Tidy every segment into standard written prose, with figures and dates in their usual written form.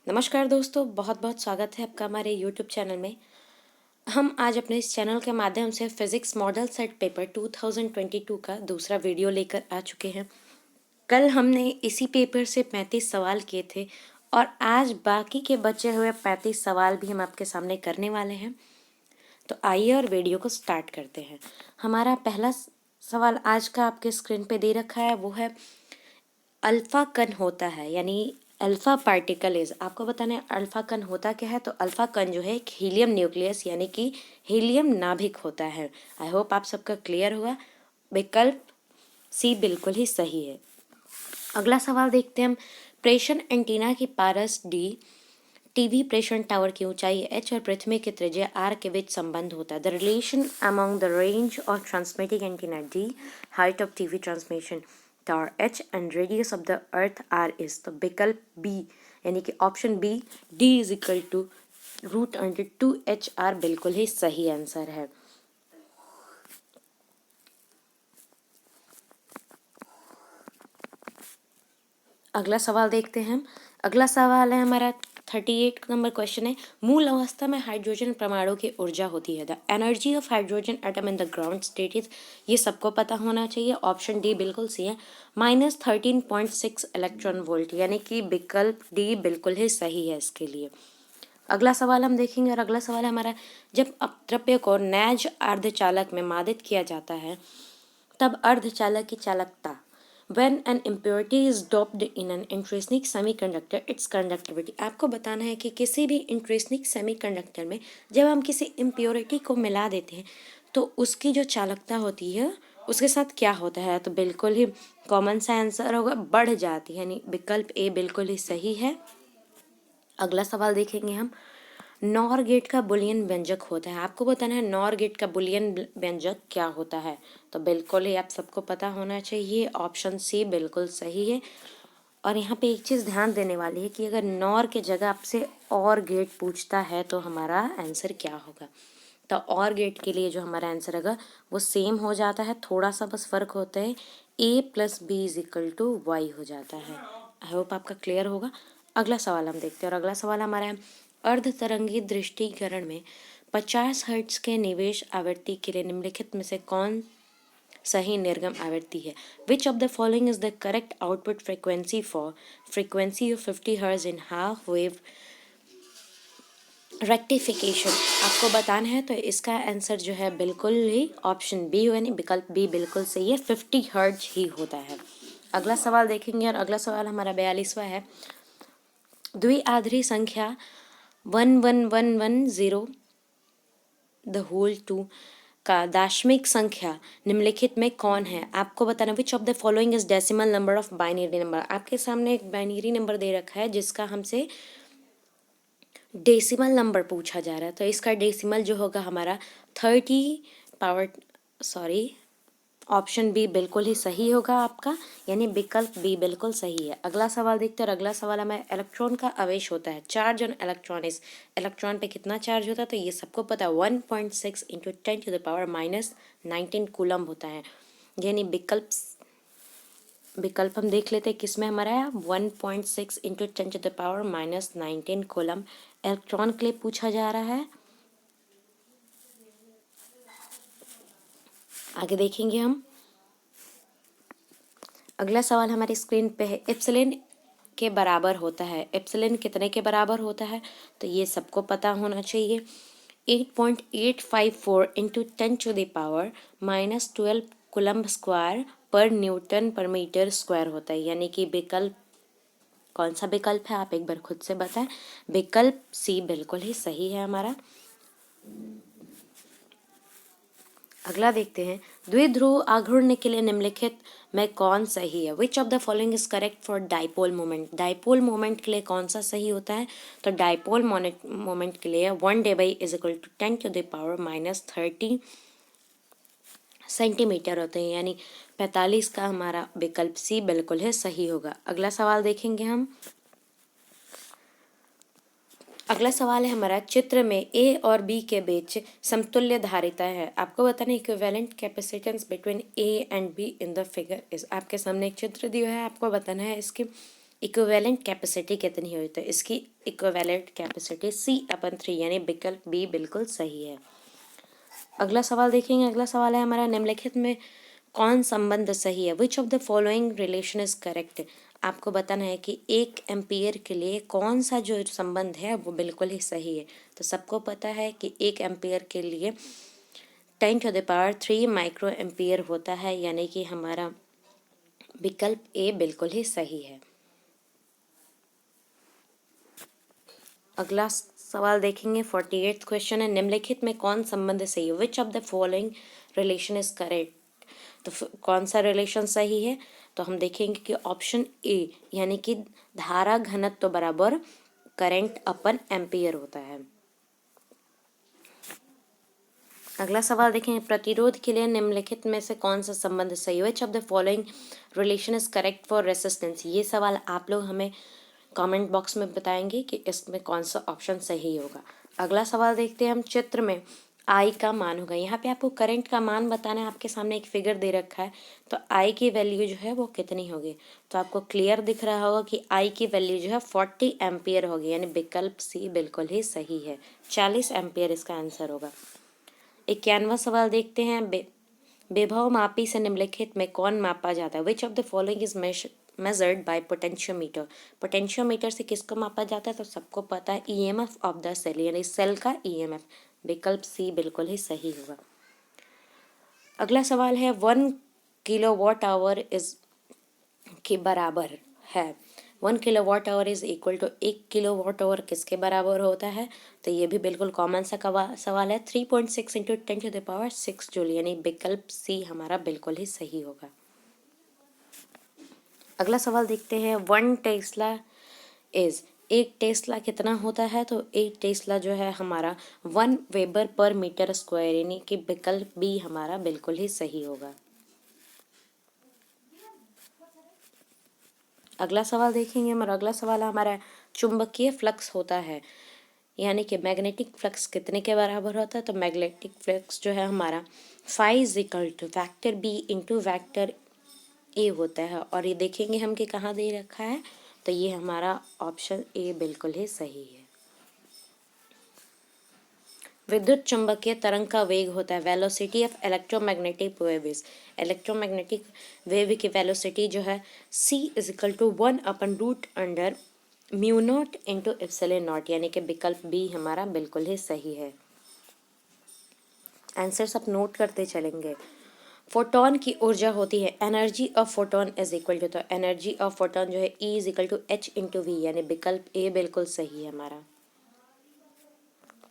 नमस्कार दोस्तों, बहुत बहुत स्वागत है आपका हमारे YouTube चैनल में। हम आज अपने इस चैनल के माध्यम से फिजिक्स मॉडल सेट पेपर 2022 का दूसरा वीडियो लेकर आ चुके हैं। कल हमने इसी पेपर से 35 सवाल किए थे और आज बाकी के बचे हुए 35 सवाल भी हम आपके सामने करने वाले हैं। तो आइए और वीडियो को स्टार्ट करते हैं। हमारा पहला सवाल आज का आपके स्क्रीन पे दे रखा है, वो है अल्फा कण होता है यानी अल्फा पार्टिकल इज। आपको बताना है अल्फा कण होता क्या है। तो अल्फा कण जो है एक हीलियम न्यूक्लियस यानी कि हीलियम नाभिक होता है। आई होप आप सबका क्लियर हुआ। विकल्प सी बिल्कुल ही सही है। अगला सवाल देखते हैं हम। प्रेषण एंटीना की पारस डी, टीवी प्रेषण टावर की ऊंचाई एच और पृथ्वी की त्रिज्या आर के बीच संबंध होता है। The relation among the range of transmitting antenna D, height of TV transmission tower H and radius of the earth R is. तो विकल्प बी यानी कि option B D is equal to √2HR बिल्कुल ही सही आंसर है। अगला सवाल देखते हैं हम। अगला सवाल है हमारा 38 नंबर क्वेश्चन है। मूल अवस्था में हाइड्रोजन परमाणु की ऊर्जा होती है। The energy of hydrogen atom in the ground state is. ये सबको पता होना चाहिए। ऑप्शन डी बिल्कुल सी है, -13.6 इलेक्ट्रॉन वोल्ट यानी कि विकल्प डी बिल्कुल ही सही है इसके लिए। अगला सवाल हम देखेंगे और अगला सवाल है हमारा। जब अपद्रव्य को नैज अर्धचालक में मादित किया जाता है तब अर्धचालक की चालकता when an impurity is doped in an intrinsic semiconductor its conductivity। आपको बताना है कि किसी भी इंट्रिंसिक सेमीकंडक्टर में जब हम किसी इम्प्योरिटी को मिला देते हैं तो उसकी जो चालकता होती है उसके साथ क्या होता है। तो बिल्कुल ही कॉमन सा आंसर होगा, बढ़ जाती है, यानी विकल्प ए बिल्कुल ही सही है। अगला सवाल देखेंगे हम। नॉर गेट का बुलियन व्यंजक होता है। आपको बताना है नॉर गेट का बुलियन व्यंजक क्या होता है। तो बिल्कुल ही आप सबको पता होना चाहिए। ऑप्शन सी बिल्कुल सही है। और यहाँ पे एक चीज़ ध्यान देने वाली है कि अगर नॉर के जगह आपसे और गेट पूछता है तो हमारा आंसर क्या होगा। तो और गेट के लिए जो हमारा आंसर होगा वो सेम हो जाता है, थोड़ा सा बस फर्क होता है, A+B=Y हो जाता है। आई होप आपका क्लियर होगा। अगला सवाल हम देखते हैं और अगला सवाल हमारा है। अर्धतरंगी दृष्टिकरण में 50 हर्ट्ज के निवेश आवृत्ति के लिए निम्नलिखित में से कौन सही निर्गम आवृत्ति है। Which of the following is the correct output frequency for frequency of 50 hertz in half wave rectification. आपको बताना है तो इसका आंसर जो है बिल्कुल ही ऑप्शन बी यानी विकल्प बी बिल्कुल सही है, 50 हर्ट्ज ही होता है। अगला सवाल देखेंगे और अगला सवाल हमारा 42वां है। द्विआधारी संख्या 11110 द होल 2 का दाशमिक संख्या निम्नलिखित में कौन है। आपको बताना विच of the following is decimal number of binary number. आपके सामने एक बाइनरी नंबर दे रखा है जिसका हमसे डेसिमल नंबर पूछा जा रहा है। तो इसका डेसिमल जो होगा हमारा 30 पावर ऑप्शन बी बिल्कुल ही सही होगा आपका, यानी विकल्प बी बिल्कुल सही है। अगला सवाल देखते हैं और अगला सवाल हमें इलेक्ट्रॉन का आवेश होता है। Charge on electron is. Electron पे कितना चार्ज होता है तो ये सबको पता है, 1.6 × 10⁻⁻19 कूलम होता है। यानी विकल्प हम देख लेते हैं किसमें हमारा है, 1.6 × 10⁻⁻19 कूलम इलेक्ट्रॉन के लिए पूछा जा रहा है। आगे देखेंगे हम। अगला सवाल हमारी स्क्रीन पे है। एप्सिलॉन के बराबर होता है। एप्सिलॉन कितने के बराबर होता है तो ये सबको पता होना चाहिए, 8.854 × 10⁻⁻12 कूलम्ब स्क्वायर पर न्यूटन पर मीटर स्क्वायर होता है। यानी कि विकल्प कौन सा विकल्प है आप एक बार खुद से बताएं। विकल्प सी बिल्कुल ही सही है हमारा। अगला देखते हैं। द्विध्रुव आघूर्ण के लिए निम्नलिखित में कौन सही है। Which of the following is correct for dipole moment. Dipole moment के लिए कौन सा सही होता है तो डाइपोल मोमेंट के लिए 1 = 10⁻⁻30 सेंटीमीटर होते हैं। यानी 45 का हमारा विकल्प सी बिल्कुल है सही होगा। अगला सवाल देखेंगे हम। अगला सवाल है हमारा। चित्र में ए और बी के बीच समतुल्य धारिता है। आपको बताना है equivalent capacitance between A and be in the figure is. आपके सामने एक चित्र दिया है, आपको बताना है इसकी इक्विवेलेंट कैपेसिटी कितनी हुई, तो इसकी इक्विवेलेंट कैपेसिटी C/3 यानी विकल्प बी बिल्कुल सही है। अगला सवाल देखेंगे। अगला सवाल है हमारा, निम्नलिखित में कौन संबंध सही है? Which of the following relation is correct? आपको बताना है कि 1 एम्पियर के लिए कौन सा जो संबंध है वो बिल्कुल ही सही है। तो सबको पता है कि 1 एम्पियर के लिए 10⁻³ माइक्रो एम्पियर होता है, यानी कि हमारा विकल्प ए बिल्कुल ही सही है। अगला सवाल देखेंगे। 48th क्वेश्चन है, निम्नलिखित में कौन संबंध सही है? Which of the following relation is correct? तो कौन सा रिलेशन सही है? तो हम देखेंगे कि ऑप्शन ए यानी कि धारा घनत्व बराबर करंट अपन एम्पियर होता है। अगला सवाल देखेंगे, प्रतिरोध के लिए निम्नलिखित में से कौन सा संबंध सही है? Which of the following relation is correct for resistance? ये सवाल आप लोग हमें कमेंट बॉक्स में बताएंगे कि इसमें कौन सा ऑप्शन सही होगा। अगला सवाल देखते हैं हम। चित्र में आई का मान होगा, यहाँ पे आपको करंट का मान बताना है। आपके सामने एक फिगर दे रखा है, तो आई की वैल्यू जो है वो कितनी होगी? तो आपको क्लियर दिख रहा होगा कि आई की वैल्यू जो है 40 एम्पियर होगी, यानी विकल्प सी बिल्कुल ही सही है। 40 एम्पियर इसका आंसर होगा। 51वां सवाल देखते हैं। विभव मापी से निम्नलिखित में कौन मापा जाता है? Which of the following is measured by potentiometer? Potentiometer से किसको मापा जाता है? तो सबको पता है ईएमएफ ऑफ द सेल, यानी सेल का ईएमएफ। विकल्प सी बिल्कुल ही सही होगा। अगला सवाल है, 1 किलोवाट आवर इज के बराबर है। 1 kilowatt hour is equal to 1 kilowatt hour किसके बराबर होता है? तो ये भी बिल्कुल कॉमन सा सवाल है। 3.6 इंटू 10⁶ जूल, यानी विकल्प सी हमारा बिल्कुल ही सही होगा। अगला सवाल देखते हैं। 1 टेस्ला इज, 1 टेस्ला कितना होता है? तो 1 टेस्ला जो है हमारा 1 वेबर/मीटर स्क्वायर, यानी कि विकल्प बी हमारा बिल्कुल ही सही होगा। अगला सवाल देखेंगे हम। अगला सवाल हमारा, चुंबकीय फ्लक्स होता है, यानी कि मैग्नेटिक फ्लक्स कितने के बराबर होता है? तो मैग्नेटिक फ्लक्स जो है हमारा phi is equal to vector B into vector A होता है। और ये देखेंगे हम कि कहाँ दे रखा है, तो ये हमारा ऑप्शन ए बिल्कुल ही सही है। विद्युत चुंबकीय तरंग का वेग होता है, velocity of electromagnetic waves. Electromagnetic wave की वेलोसिटी जो है c is equal to 1/√μ0 into epsilon naught, यानी कि विकल्प बी हमारा बिल्कुल ही सही है। आंसर सब नोट करते चलेंगे। फोटोन की ऊर्जा होती है, energy of photon is equal to, तो एनर्जी ऑफ फोटोन जो है E is equal to H into V, यानी विकल्प ए बिल्कुल सही है हमारा।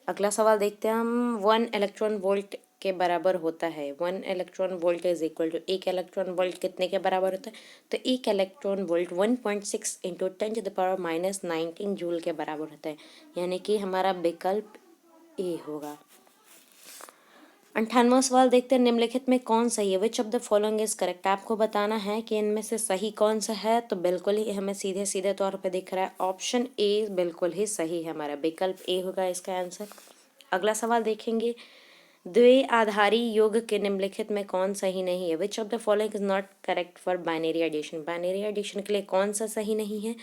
अगला सवाल देखते हैं हम। 1 इलेक्ट्रॉन वोल्ट के बराबर होता है। 1 electron volt is equal to, 1 electron volt कितने के बराबर होता है? तो 1 इलेक्ट्रॉन वोल्ट 1.6 इंटू 10⁻⁻19 जूल के बराबर होता है, यानी कि हमारा विकल्प ए होगा। 58वां सवाल देखते हैं। निम्नलिखित में कौन सही है? Which of the following is correct? आपको बताना है कि इनमें से सही कौन सा है। तो बिल्कुल ही हमें सीधे सीधे तौर पे दिख रहा है ऑप्शन ए बिल्कुल ही सही है, हमारा विकल्प ए होगा इसका आंसर। अगला सवाल देखेंगे। द्विआधारी योग के निम्नलिखित में कौन सही नहीं है? Which of the following is not correct for binary addition? Binary addition के लिए कौन सा सही नहीं है?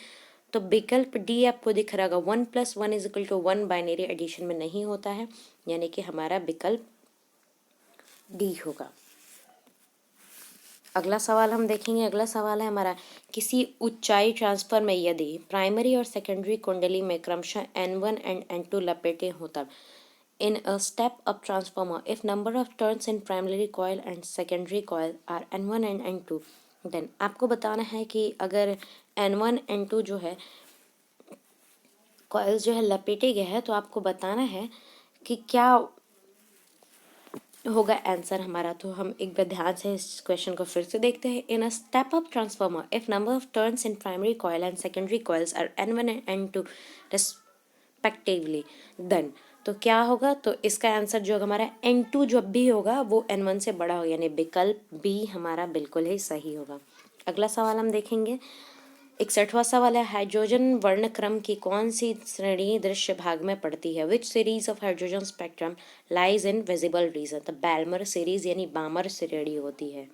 तो विकल्प डी आपको दिख रहा होगा। 1+1 is equal to 1 binary addition में नहीं होता है, यानी कि हमारा विकल्प डी होगा। अगला सवाल हम देखेंगे। अगला सवाल है हमारा, किसी ऊंचाई ट्रांसफर में यदि प्राइमरी और सेकेंडरी कुंडली में क्रमशः N1 एंड N2 लपेटे हों, तब in a step up transformer if number of turns in primary coil and secondary coil are N1 and N2, then आपको बताना है कि अगर N1 N2 जो है कॉइल्स जो है लपेटे गए हैं, तो आपको बताना है कि क्या होगा आंसर हमारा। तो हम एक बार ध्यान से इस क्वेश्चन को फिर से देखते हैं। In a step up transformer if number of turns in primary coil and secondary coils are N1 and N2 respectively, then तो क्या होगा? तो इसका आंसर जो होगा हमारा N2 जब भी होगा वो N1 से बड़ा होगा, यानी विकल्प बी हमारा बिल्कुल ही सही होगा। अगला सवाल हम देखेंगे। 61वां सवाल है, हाइड्रोजन वर्णक्रम की कौन सी श्रेणी दृश्य भाग में पड़ती है? Which series of hydrogen spectrum lies in visible region? तो बैल्मर सीरीज यानी बामर श्रेणी होती है।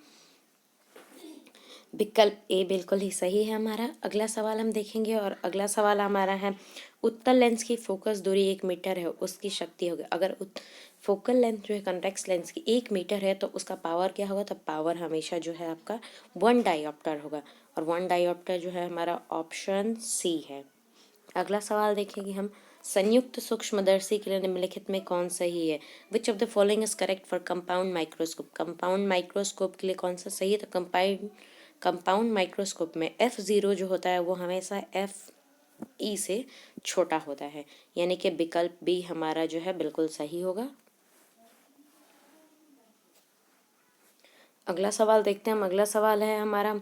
विकल्प ए बिल्कुल ही सही है हमारा। अगला सवाल हम देखेंगे और अगला सवाल हमारा है उत्तल लेंस की फोकस दूरी 1 मीटर है, उसकी शक्ति होगी। अगर फोकल लेंथ जो है कॉन्वेक्स लेंस की 1 मीटर है तो उसका पावर क्या होगा, तो पावर हमेशा जो है आपका 1 डायोप्टर होगा, और 1 डायोप्टर जो है हमारा ऑप्शन सी है। अगला सवाल देखेंगे हम, संयुक्त सूक्ष्मदर्शी के लिए निम्नलिखित में कौन सही है। Which of the following is correct for compound microscope. Compound microscope के लिए कौन सा सही है, तो कंपाउंड माइक्रोस्कोप में F0 जो होता है वो हमेशा FE से छोटा होता है, यानी कि विकल्प बी हमारा जो है बिल्कुल सही होगा। अगला सवाल देखते हैं हम। अगला सवाल है हमारा,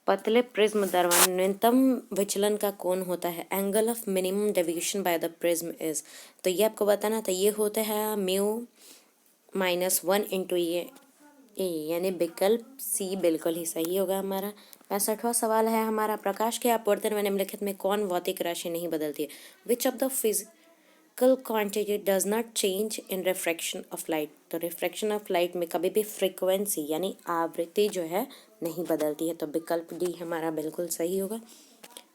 पतले प्रिज्म दरम्यान न्यूनतम विचलन का कोण होता है। Angle of minimum deviation by the prism is, तो ये आपको बताना था, ये होता है μ-1 इंटू ये ए, यानी विकल्प सी बिल्कुल ही सही होगा हमारा। 65वां सवाल है हमारा, प्रकाश के अपवर्तन में निम्नलिखित में कौन भौतिक राशि नहीं बदलती है। Which of the physical quantity does not change in refraction of light, तो रिफ्रैक्शन ऑफ लाइट में कभी भी फ्रीक्वेंसी यानी आवृत्ति जो है नहीं बदलती है, तो विकल्प डी हमारा बिल्कुल सही होगा।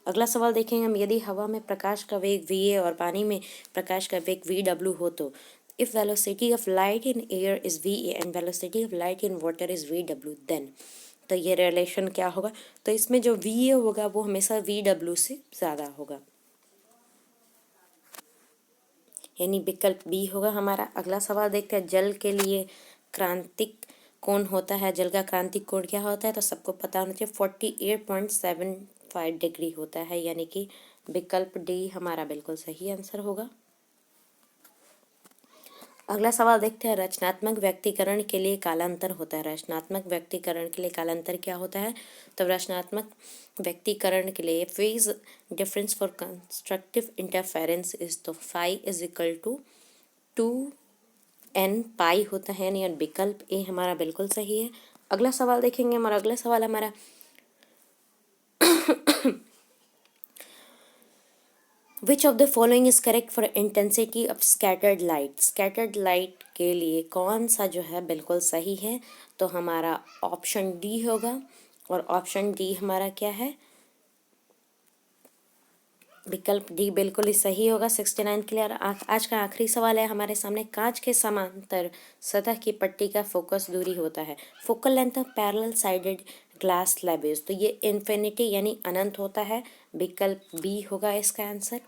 अगला सवाल देखेंगे हम, यदि हवा में प्रकाश का वेग va और पानी में प्रकाश का वेग vw हो तो if velocity of light in air is va and velocity of light in water is vw then, तो ये रिलेशन क्या होगा, तो इसमें जो va होगा वो हमेशा vw से ज़्यादा होगा, यानी विकल्प बी होगा हमारा। अगला सवाल देखते हैं, जल के लिए क्रांतिक कोण होता है, जल का क्रांतिक कोण क्या होता है, तो सबको पता होना चाहिए 48.75 डिग्री होता है, यानी कि विकल्प डी हमारा बिल्कुल सही आंसर होगा। अगला सवाल देखते हैं, रचनात्मक व्यक्तिकरण के लिए कालांतर होता है। रचनात्मक व्यक्तिकरण के लिए कालांतर क्या होता है, तो रचनात्मक व्यक्तिकरण के लिए phase difference for constructive interference is, तो phi is equal to 2n pi होता है, यानी विकल्प ए हमारा बिल्कुल सही है। अगला सवाल देखेंगे हमारा। अगला सवाल हमारा विच of the following is correct for intensity of scattered light. Scattered light के लिए कौन सा जो है बिल्कुल सही है, तो हमारा ऑप्शन डी होगा, और ऑप्शन डी हमारा क्या है, विकल्प डी बिल्कुल ही सही होगा। 69 के लिए आज का आखिरी सवाल है हमारे सामने, कांच के समांतर सतह की पट्टी का फोकस दूरी होता है। Focal length of parallel sided glass slabs, तो ये इन्फिनिटी यानी अनंत होता है, विकल्प बी होगा इसका आंसर।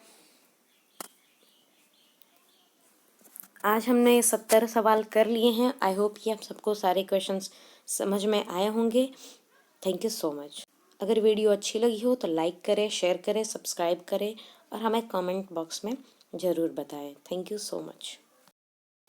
आज हमने 70 सवाल कर लिए हैं। आई होप कि आप सबको सारे क्वेश्चंस समझ में आए होंगे। Thank you so much. अगर वीडियो अच्छी लगी हो तो लाइक करें, शेयर करें, सब्सक्राइब करें और हमें कमेंट बॉक्स में ज़रूर बताएं। Thank you so much.